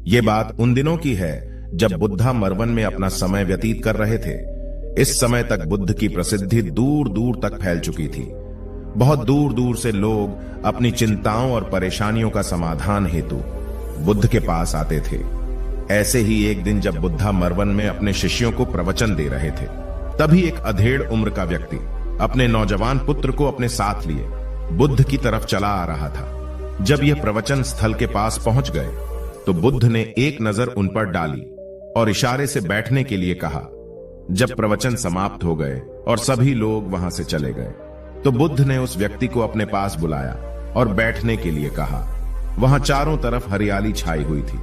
ये बात उन दिनों की है जब बुद्धा मरवन में अपना समय व्यतीत कर रहे थे। इस समय तक बुद्ध की प्रसिद्धि दूर दूर तक फैल चुकी थी। बहुत दूर दूर से लोग अपनी चिंताओं और परेशानियों का समाधान हेतु बुद्ध के पास आते थे। ऐसे ही एक दिन जब बुद्धा मरवन में अपने शिष्यों को प्रवचन दे रहे थे, तभी एक अधेड़ उम्र का व्यक्ति अपने नौजवान पुत्र को अपने साथ लिए बुद्ध की तरफ चला आ रहा था। जब यह प्रवचन स्थल के पास पहुंच गए तो बुद्ध ने एक नजर उन पर डाली और इशारे से बैठने के लिए कहा। जब प्रवचन समाप्त हो गए और सभी लोग वहां से चले गए तो बुद्ध ने उस व्यक्ति को अपने पास बुलाया और बैठने के लिए कहा। वहां चारों तरफ हरियाली छाई हुई थी।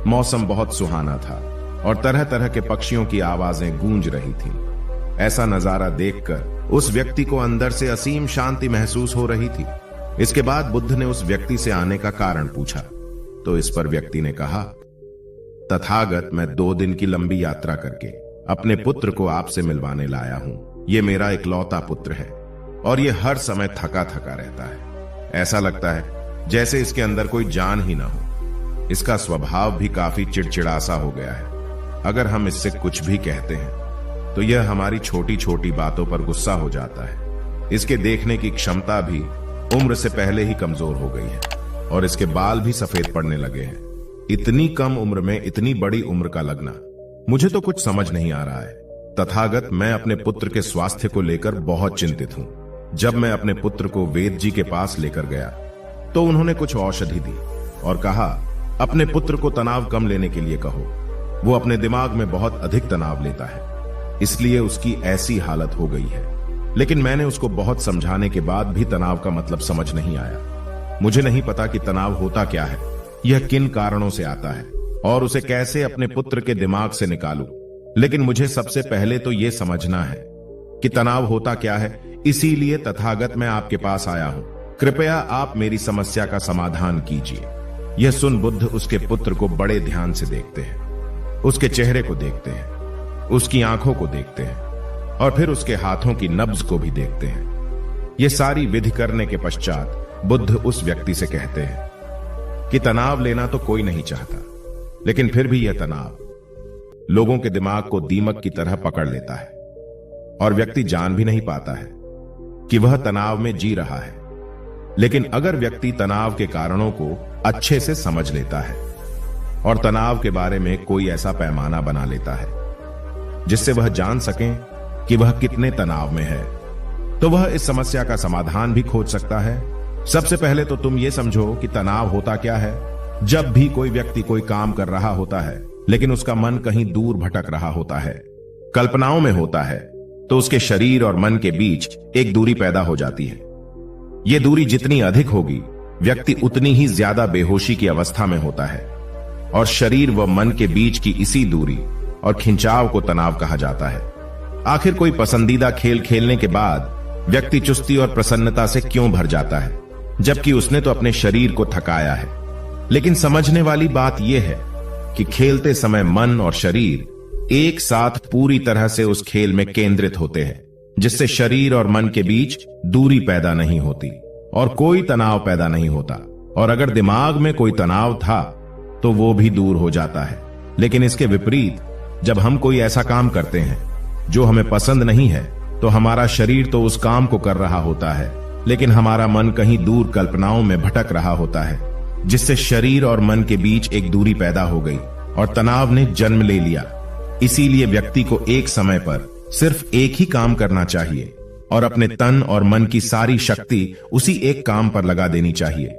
मौसम बहुत सुहाना था और तरह तरह के पक्षियों की आवाजें गूंज रही थीं। ऐसा नजारा देखकर उस व्यक्ति को अंदर से असीम शांति महसूस हो रही थी। इसके बाद बुद्ध ने उस व्यक्ति से आने का कारण पूछा तो इस पर व्यक्ति ने कहा, तथागत, मैं 2 दिन की लंबी यात्रा करके अपने पुत्र को आपसे मिलवाने लाया हूं। ये मेरा इकलौता पुत्र है और ये हर समय थका थका रहता है। ऐसा लगता है जैसे इसके अंदर कोई जान ही ना हो। इसका स्वभाव भी काफी चिड़चिड़ा सा हो गया है। अगर हम इससे कुछ भी कहते हैं तो यह हमारी छोटी छोटी बातों पर गुस्सा हो जाता है। इसके देखने की क्षमता भी उम्र से पहले ही कमजोर हो गई है और इसके बाल भी सफेद पड़ने लगे हैं। इतनी कम उम्र में इतनी बड़ी उम्र का लगना, मुझे तो कुछ समझ नहीं आ रहा है। तथागत, मैं अपने पुत्र के स्वास्थ्य को लेकर बहुत चिंतित हूं। जब मैं अपने पुत्र को वेद जी के पास लेकर गया तो उन्होंने कुछ औषधि दी और कहा, अपने पुत्र को तनाव कम लेने के लिए कहो। वो अपने दिमाग में बहुत अधिक तनाव लेता है, इसलिए उसकी ऐसी हालत हो गई है। लेकिन मैंने उसको बहुत समझाने के बाद भी तनाव का मतलब समझ नहीं आया। मुझे नहीं पता कि तनाव होता क्या है, यह किन कारणों से आता है और उसे कैसे अपने पुत्र के दिमाग से निकालूं। लेकिन मुझे सबसे पहले तो यह समझना है कि तनाव होता क्या है। इसीलिए तथागत, मैं आपके पास आया हूं। कृपया आप मेरी समस्या का समाधान कीजिए। यह सुन बुद्ध उसके पुत्र को बड़े ध्यान से देखते हैं। उसके चेहरे को देखते हैं, उसकी आंखों को देखते हैं और फिर उसके हाथों की नब्ज को भी देखते हैं। यह सारी विधि करने के पश्चात बुद्ध उस व्यक्ति से कहते हैं कि तनाव लेना तो कोई नहीं चाहता, लेकिन फिर भी यह तनाव लोगों के दिमाग को दीमक की तरह पकड़ लेता है और व्यक्ति जान भी नहीं पाता है कि वह तनाव में जी रहा है। लेकिन अगर व्यक्ति तनाव के कारणों को अच्छे से समझ लेता है और तनाव के बारे में कोई ऐसा पैमाना बना लेता है जिससे वह जान सके कि वह कितने तनाव में है, तो वह इस समस्या का समाधान भी खोज सकता है। सबसे पहले तो तुम ये समझो कि तनाव होता क्या है। जब भी कोई व्यक्ति कोई काम कर रहा होता है लेकिन उसका मन कहीं दूर भटक रहा होता है, कल्पनाओं में होता है, तो उसके शरीर और मन के बीच एक दूरी पैदा हो जाती है। यह दूरी जितनी अधिक होगी, व्यक्ति उतनी ही ज्यादा बेहोशी की अवस्था में होता है और शरीर व मन के बीच की इसी दूरी और खिंचाव को तनाव कहा जाता है। आखिर कोई पसंदीदा खेल खेलने के बाद व्यक्ति चुस्ती और प्रसन्नता से क्यों भर जाता है, जबकि उसने तो अपने शरीर को थकाया है। लेकिन समझने वाली बात यह है कि खेलते समय मन और शरीर एक साथ पूरी तरह से उस खेल में केंद्रित होते हैं, जिससे शरीर और मन के बीच दूरी पैदा नहीं होती और कोई तनाव पैदा नहीं होता। और अगर दिमाग में कोई तनाव था तो वो भी दूर हो जाता है। लेकिन इसके विपरीत, जब हम कोई ऐसा काम करते हैं जो हमें पसंद नहीं है, तो हमारा शरीर तो उस काम को कर रहा होता है, लेकिन हमारा मन कहीं दूर कल्पनाओं में भटक रहा होता है, जिससे शरीर और मन के बीच एक दूरी पैदा हो गई और तनाव ने जन्म ले लिया। इसीलिए व्यक्ति को एक समय पर सिर्फ एक ही काम करना चाहिए और अपने तन और मन की सारी शक्ति उसी एक काम पर लगा देनी चाहिए,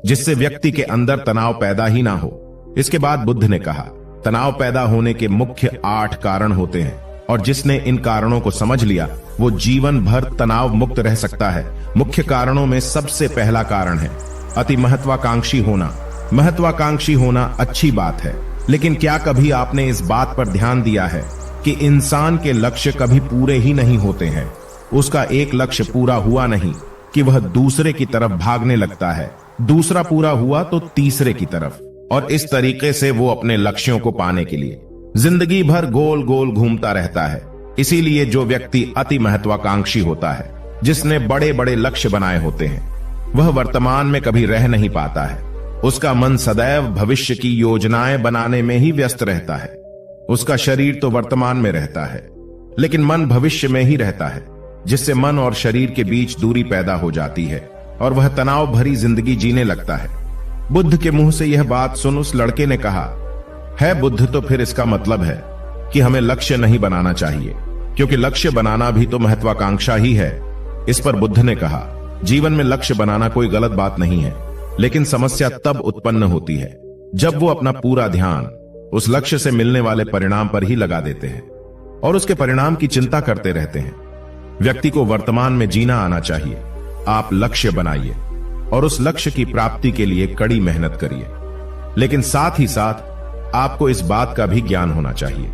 जिससे व्यक्ति के अंदर तनाव पैदा ही ना हो। इसके बाद बुद्ध ने कहा, तनाव पैदा होने के मुख्य 8 कारण होते हैं और जिसने इन कारणों को समझ लिया वो जीवन भर तनाव मुक्त रह सकता है। मुख्य कारणों में सबसे पहला कारण है अति महत्वाकांक्षी होना। महत्वाकांक्षी होना अच्छी बात है, लेकिन क्या कभी आपने इस बात पर ध्यान दिया है कि इंसान के लक्ष्य कभी पूरे ही नहीं होते हैं। उसका एक लक्ष्य पूरा हुआ नहीं कि वह दूसरे की तरफ भागने लगता है, दूसरा पूरा हुआ तो तीसरे की तरफ, और इस तरीके से वो अपने लक्ष्यों को पाने के लिए जिंदगी भर गोल गोल घूमता रहता है। इसीलिए जो व्यक्ति अति महत्वाकांक्षी होता है, जिसने बड़े बड़े लक्ष्य बनाए होते हैं, वह वर्तमान में कभी रह नहीं पाता है। उसका मन सदैव भविष्य की योजनाएं बनाने में ही व्यस्त रहता है। उसका शरीर तो वर्तमान में रहता है, लेकिन मन भविष्य में ही रहता है, जिससे मन और शरीर के बीच दूरी पैदा हो जाती है और वह तनाव भरी जिंदगी जीने लगता है। बुद्ध के मुंह से यह बात सुन उस लड़के ने कहा, है बुद्ध, तो फिर इसका मतलब है कि हमें लक्ष्य नहीं बनाना चाहिए, क्योंकि लक्ष्य बनाना भी तो महत्वाकांक्षा ही है। इस पर बुद्ध ने कहा, जीवन में लक्ष्य बनाना कोई गलत बात नहीं है, लेकिन समस्या तब उत्पन्न होती है जब वो अपना पूरा ध्यान उस लक्ष्य से मिलने वाले परिणाम पर ही लगा देते हैं और उसके परिणाम की चिंता करते रहते हैं। व्यक्ति को वर्तमान में जीना आना चाहिए। आप लक्ष्य बनाइए और उस लक्ष्य की प्राप्ति के लिए कड़ी मेहनत करिए, लेकिन साथ ही साथ आपको इस बात का भी ज्ञान होना चाहिए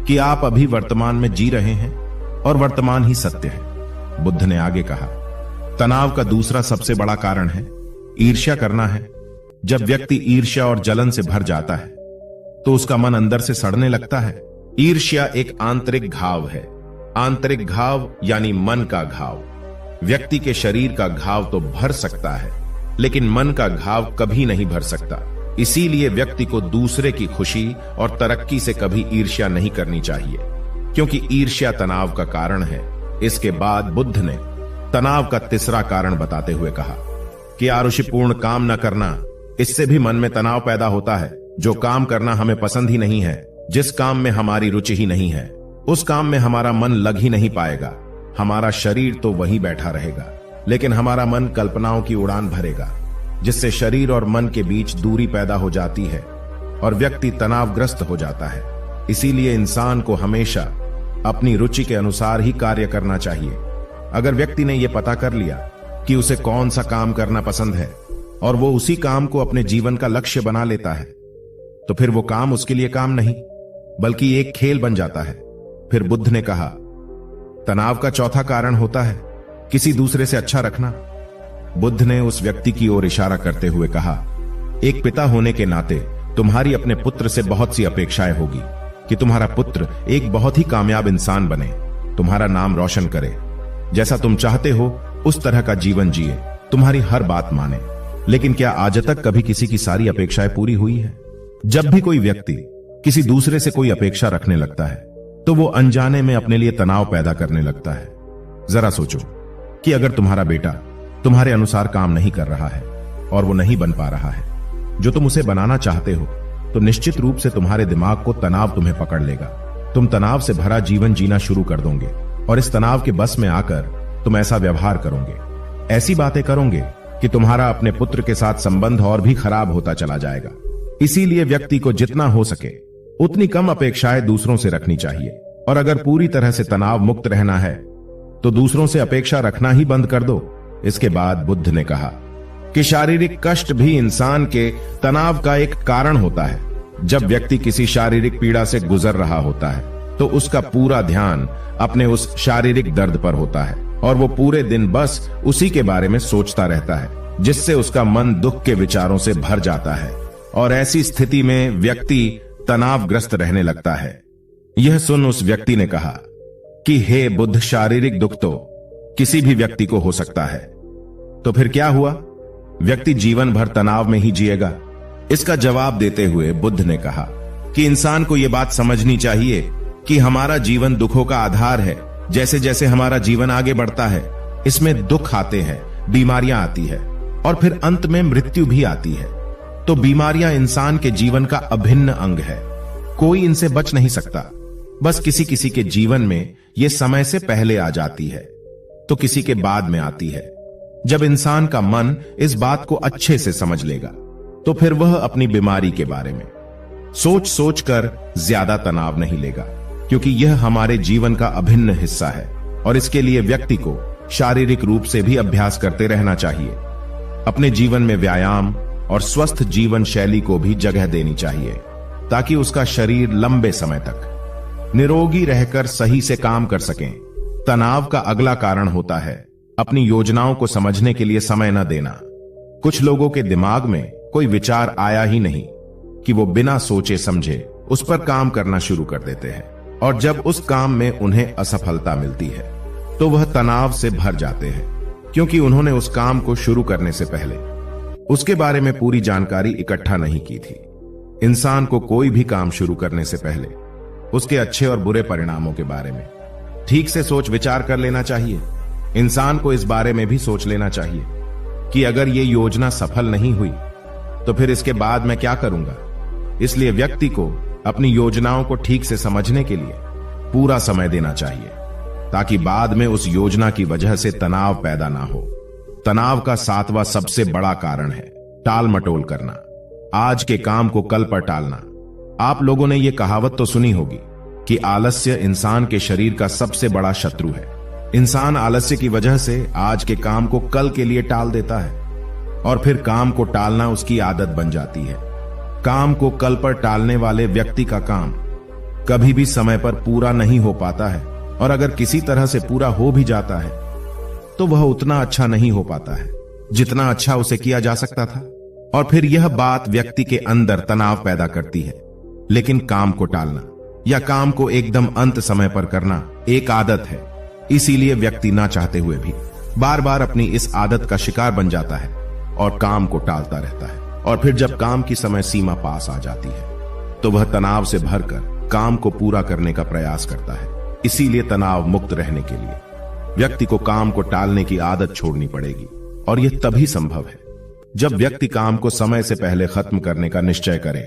कि आप अभी वर्तमान में जी रहे हैं और वर्तमान ही सत्य है। बुद्ध ने आगे कहा, तनाव का दूसरा सबसे बड़ा कारण है ईर्ष्या करना है। जब व्यक्ति ईर्ष्या और जलन से भर जाता है तो उसका मन अंदर से सड़ने लगता है। ईर्ष्या एक आंतरिक घाव है। आंतरिक घाव यानी मन का घाव। व्यक्ति के शरीर का घाव तो भर सकता है, लेकिन मन का घाव कभी नहीं भर सकता। इसीलिए व्यक्ति को दूसरे की खुशी और तरक्की से कभी ईर्ष्या नहीं करनी चाहिए, क्योंकि ईर्ष्या तनाव का कारण है। इसके बाद बुद्ध ने तनाव का तीसरा कारण बताते हुए कहा कि आरुषिपूर्ण काम न करना, इससे भी मन में तनाव पैदा होता है। जो काम करना हमें पसंद ही नहीं है, जिस काम में हमारी रुचि ही नहीं है, उस काम में हमारा मन लग ही नहीं पाएगा। हमारा शरीर तो वहीं बैठा रहेगा, लेकिन हमारा मन कल्पनाओं की उड़ान भरेगा, जिससे शरीर और मन के बीच दूरी पैदा हो जाती है और व्यक्ति तनावग्रस्त हो जाता है। इसीलिए इंसान को हमेशा अपनी रुचि के अनुसार ही कार्य करना चाहिए। अगर व्यक्ति ने यह पता कर लिया कि उसे कौन सा काम करना पसंद है और वो उसी काम को अपने जीवन का लक्ष्य बना लेता है, तो फिर वो काम उसके लिए काम नहीं बल्कि एक खेल बन जाता है। फिर बुद्ध ने कहा, तनाव का चौथा कारण होता है किसी दूसरे से अच्छा रखना। बुद्ध ने उस व्यक्ति की ओर इशारा करते हुए कहा, एक पिता होने के नाते तुम्हारी अपने पुत्र से बहुत सी अपेक्षाएं होगी कि तुम्हारा पुत्र एक बहुत ही कामयाब इंसान बने, तुम्हारा नाम रोशन करे, जैसा तुम चाहते हो उस तरह का जीवन जिए, तुम्हारी हर बात माने। लेकिन क्या आज तक कभी किसी की सारी अपेक्षाएं पूरी हुई है? जब भी कोई व्यक्ति किसी दूसरे से कोई अपेक्षा रखने लगता है तो वो अनजाने में अपने लिए तनाव पैदा करने लगता है। जरा सोचो कि अगर तुम्हारा बेटा तुम्हारे अनुसार काम नहीं कर रहा है और वो नहीं बन पा रहा है जो तुम उसे बनाना चाहते हो, तो निश्चित रूप से तुम्हारे दिमाग को तनाव तुम्हें पकड़ लेगा। तुम तनाव से भरा जीवन जीना शुरू कर दोगे और इस तनाव के बस में आकर तुम ऐसा व्यवहार करोगे, ऐसी बातें करोगे कि तुम्हारा अपने पुत्र के साथ संबंध और भी खराब होता चला जाएगा। इसीलिए व्यक्ति को जितना हो सके उतनी कम अपेक्षाएं दूसरों से रखनी चाहिए, और अगर पूरी तरह से तनाव मुक्त रहना है तो दूसरों से अपेक्षा रखना ही बंद कर दो। इसके बाद बुद्ध ने कहा कि शारीरिक कष्ट भी इंसान के तनाव का एक कारण होता है। जब व्यक्ति किसी शारीरिक पीड़ा से गुजर रहा होता है तो उसका पूरा ध्यान अपने उस शारीरिक दर्द पर होता है और वो पूरे दिन बस उसी के बारे में सोचता रहता है, जिससे उसका मन दुख के विचारों से भर जाता है और ऐसी स्थिति में व्यक्ति तनावग्रस्त रहने लगता है। यह सुन उस व्यक्ति ने कहा कि हे बुद्ध, शारीरिक दुख तो किसी भी व्यक्ति को हो सकता है, तो फिर क्या हुआ? व्यक्ति जीवन भर तनाव में ही जिएगा? इसका जवाब देते हुए बुद्ध ने कहा कि इंसान को यह बात समझनी चाहिए कि हमारा जीवन दुखों का आधार है। जैसे जैसे हमारा जीवन आगे बढ़ता है, इसमें दुख आते हैं, बीमारियां आती है और फिर अंत में मृत्यु भी आती है। तो बीमारियां इंसान के जीवन का अभिन्न अंग है, कोई इनसे बच नहीं सकता। बस किसी किसी के जीवन में यह समय से पहले आ जाती है तो किसी के बाद में आती है। जब इंसान का मन इस बात को अच्छे से समझ लेगा तो फिर वह अपनी बीमारी के बारे में सोच सोच कर ज्यादा तनाव नहीं लेगा, क्योंकि यह हमारे जीवन का अभिन्न हिस्सा है और इसके लिए व्यक्ति को शारीरिक रूप से भी अभ्यास करते रहना चाहिए। अपने जीवन में व्यायाम और स्वस्थ जीवन शैली को भी जगह देनी चाहिए ताकि उसका शरीर लंबे समय तक निरोगी रहकर सही से काम कर सकें। तनाव का अगला कारण होता है अपनी योजनाओं को समझने के लिए समय न देना। कुछ लोगों के दिमाग में कोई विचार आया ही नहीं कि वो बिना सोचे समझे उस पर काम करना शुरू कर देते हैं, और जब उस काम में उन्हें असफलता मिलती है तो वह तनाव से भर जाते हैं, क्योंकि उन्होंने उस काम को शुरू करने से पहले उसके बारे में पूरी जानकारी इकट्ठा नहीं की थी। इंसान को कोई भी काम शुरू करने से पहले उसके अच्छे और बुरे परिणामों के बारे में ठीक से सोच विचार कर लेना चाहिए। इंसान को इस बारे में भी सोच लेना चाहिए कि अगर ये योजना सफल नहीं हुई तो फिर इसके बाद मैं क्या करूंगा। इसलिए व्यक्ति को अपनी योजनाओं को ठीक से समझने के लिए पूरा समय देना चाहिए, ताकि बाद में उस योजना की वजह से तनाव पैदा ना हो। तनाव का 7वां सबसे बड़ा कारण है टाल मटोल करना, आज के काम को कल पर टालना। आप लोगों ने यह कहावत तो सुनी होगी कि आलस्य इंसान के शरीर का सबसे बड़ा शत्रु है। इंसान आलस्य की वजह से आज के काम को कल के लिए टाल देता है और फिर काम को टालना उसकी आदत बन जाती है। काम को कल पर टालने वाले व्यक्ति का काम कभी भी समय पर पूरा नहीं हो पाता है, और अगर किसी तरह से पूरा हो भी जाता है तो वह उतना अच्छा नहीं हो पाता है जितना अच्छा उसे किया जा सकता था, और फिर यह बात व्यक्ति के अंदर तनाव पैदा करती है। लेकिन काम को टालना या काम को एकदम अंत समय पर करना एक आदत है, इसीलिए व्यक्ति ना चाहते हुए भी बार बार अपनी इस आदत का शिकार बन जाता है और काम को टालता रहता है। और फिर जब काम की समय सीमा पास आ जाती है तो वह तनाव से भरकर काम को पूरा करने का प्रयास करता है। इसीलिए तनाव मुक्त रहने के लिए व्यक्ति को काम को टालने की आदत छोड़नी पड़ेगी, और यह तभी संभव है जब व्यक्ति काम को समय से पहले खत्म करने का निश्चय करे।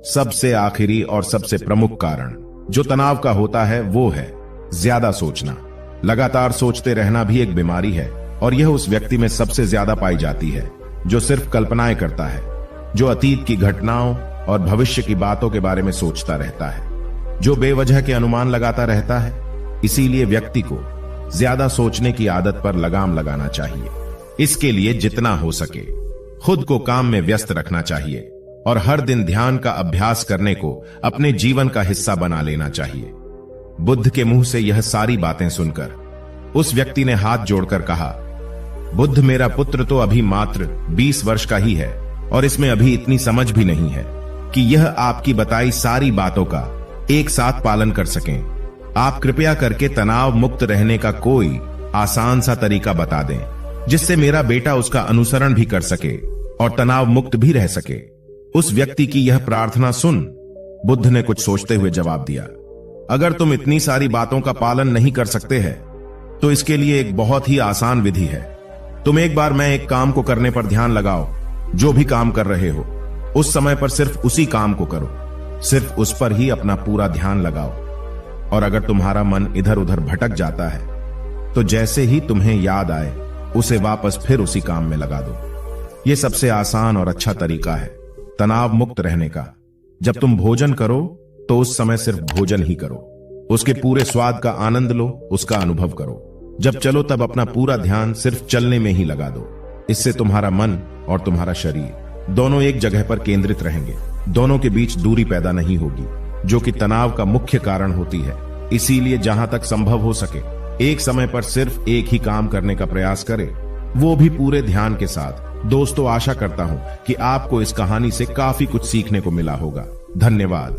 सबसे आखिरी और सबसे प्रमुख कारण जो तनाव का होता है वो है ज्यादा सोचना। लगातार सोचते रहना भी एक बीमारी है, और यह उस व्यक्ति में सबसे ज्यादा पाई जाती है जो सिर्फ कल्पनाएं करता है, जो अतीत की घटनाओं और भविष्य की बातों के बारे में सोचता रहता है, जो बेवजह के अनुमान लगाता रहता है। इसीलिए व्यक्ति को ज्यादा सोचने की आदत पर लगाम लगाना चाहिए। इसके लिए जितना हो सके खुद को काम में व्यस्त रखना चाहिए, और हर दिन ध्यान का अभ्यास करने को अपने जीवन का हिस्सा बना लेना चाहिए। बुद्ध के मुंह से यह सारी बातें सुनकर उस व्यक्ति ने हाथ जोड़कर कहा, बुद्ध, मेरा पुत्र तो अभी मात्र 20 वर्ष का ही है और इसमें अभी इतनी समझ भी नहीं है कि यह आपकी बताई सारी बातों का एक साथ पालन कर सकें। आप कृपया करके तनाव मुक्त रहने का कोई आसान सा तरीका बता दें, जिससे मेरा बेटा उसका अनुसरण भी कर सके और तनाव मुक्त भी रह सके। उस व्यक्ति की यह प्रार्थना सुन बुद्ध ने कुछ सोचते हुए जवाब दिया, अगर तुम इतनी सारी बातों का पालन नहीं कर सकते हैं तो इसके लिए एक बहुत ही आसान विधि है। तुम एक बार मैं एक काम को करने पर ध्यान लगाओ। जो भी काम कर रहे हो उस समय पर सिर्फ उसी काम को करो, सिर्फ उस पर ही अपना पूरा ध्यान लगाओ। और अगर तुम्हारा मन इधर उधर भटक जाता है तो जैसे ही तुम्हें याद आए उसे वापस फिर उसी काम में लगा दो। यह सबसे आसान और अच्छा तरीका है तनाव मुक्त रहने का। जब तुम भोजन करो तो उस समय सिर्फ भोजन ही करो, उसके पूरे स्वाद का आनंद लो, उसका अनुभव करो। जब चलो तब अपना पूरा ध्यान सिर्फ चलने में ही लगा दो। इससे तुम्हारा मन और तुम्हारा शरीर दोनों एक जगह पर केंद्रित रहेंगे, दोनों के बीच दूरी पैदा नहीं होगी, जो कि तनाव का मुख्य कारण होती है। इसीलिए जहां तक संभव हो सके एक समय पर सिर्फ एक ही काम करने का प्रयास करें, वो भी पूरे ध्यान के साथ। दोस्तों, आशा करता हूं कि आपको इस कहानी से काफी कुछ सीखने को मिला होगा। धन्यवाद।